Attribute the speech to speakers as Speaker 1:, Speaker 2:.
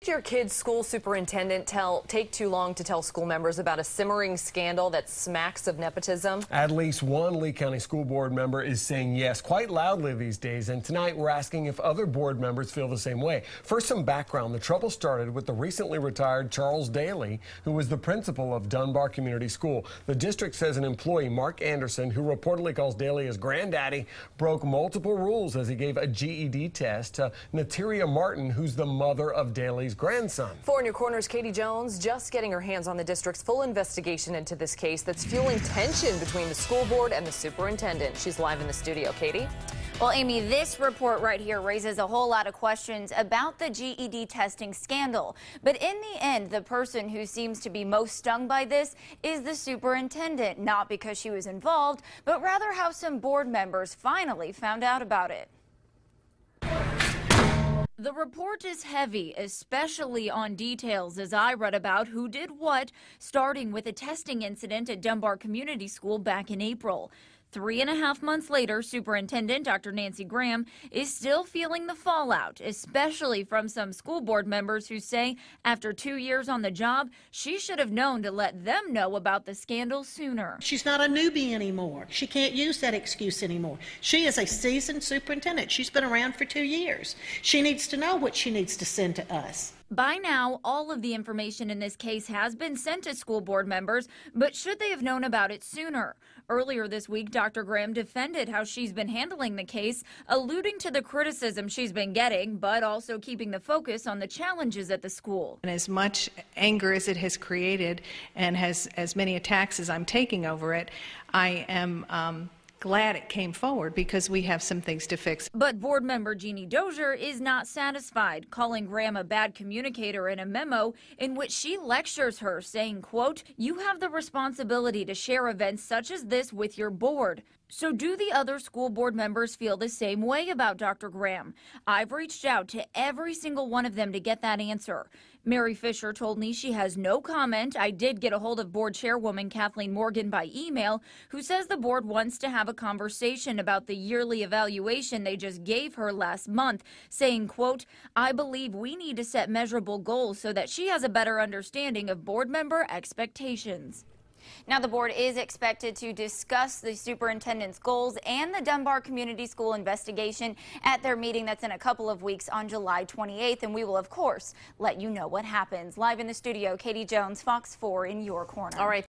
Speaker 1: Did your kid's school superintendent take too long to tell school members about a simmering scandal that smacks of nepotism?
Speaker 2: At least one Lee County School Board member is saying yes quite loudly these days, and tonight we're asking if other board members feel the same way. First, some background. The trouble started with the recently retired Charles Daly, who was the principal of Dunbar Community School. The district says an employee, Mark Anderson, who reportedly calls Daly his granddaddy, broke multiple rules as he gave a GED test to Nateria Martin, who's the mother of Daly's grandson.
Speaker 1: 4 in your corners, Katie Jones just getting her hands on the district's full investigation into this case that's fueling tension between the school board and the superintendent. She's live in the studio. Katie?
Speaker 3: Well, Amy, this report right here raises a whole lot of questions about the GED testing scandal. But in the end, the person who seems to be most stung by this is the superintendent, not because she was involved, but rather how some board members finally found out about it. The report is heavy, especially on details as I read about who did what, starting with a testing incident at Dunbar Community School back in April. 3.5 months later, Superintendent Dr. Nancy Graham is still feeling the fallout, especially from some school board members who say after 2 years on the job, she should have known to let them know about the scandal sooner.
Speaker 4: She's not a newbie anymore. She can't use that excuse anymore. She is a seasoned superintendent. She's been around for 2 years. She needs to know what she needs to send to us.
Speaker 3: By now, all of the information in this case has been sent to school board members, but should they have known about it sooner? Earlier this week, Dr. Graham defended how she's been handling the case, alluding to the criticism she's been getting, but also keeping the focus on the challenges at the school.
Speaker 5: And as much anger as it has created and has as many attacks as I'm taking over it, I am glad it came forward because we have some things to fix.
Speaker 3: But board member Jeannie Dozier is not satisfied, calling Graham a bad communicator in a memo in which she lectures her, saying, quote, "You have the responsibility to share events such as this with your board." So do the other school board members feel the same way about Dr. Graham? I've reached out to every single one of them to get that answer. Mary Fisher told me she has no comment. I did get a hold of board chairwoman Kathleen Morgan by email, who says the board wants to have a conversation about the yearly evaluation they just gave her last month, saying, quote, "I believe we need to set measurable goals so that she has a better understanding of board member expectations." Now, the board is expected to discuss the superintendent's goals and the Dunbar Community School investigation at their meeting that's in a couple of weeks on July 28th, and we will, of course, let you know what happens. Live in the studio, Katie Jones, Fox 4 in your corner.
Speaker 1: All right.